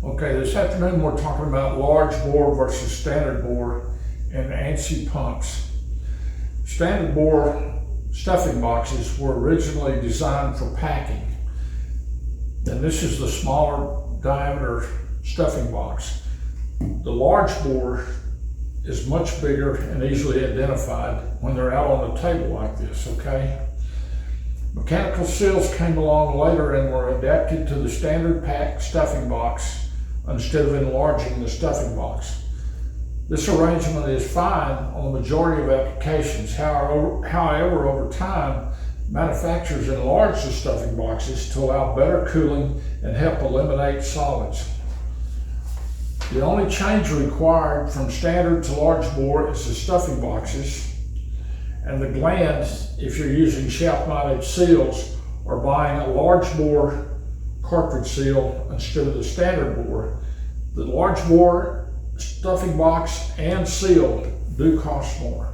Okay, this afternoon we're talking about large bore versus standard bore and ANSI pumps. Standard bore stuffing boxes were originally designed for packing. And this is the smaller diameter stuffing box. The large bore is much bigger and easily identified when they're out on the table like this, okay? Mechanical seals came along later and were adapted to the standard pack stuffing box instead of enlarging the stuffing box. This arrangement is fine on the majority of applications. However, over time, manufacturers enlarge the stuffing boxes to allow better cooling and help eliminate solids. The only change required from standard to large bore is the stuffing boxes and the glands if you're using shaft-mounted seals or buying a large bore cartridge seal instead of the standard bore. The large bore stuffing box and seal do cost more.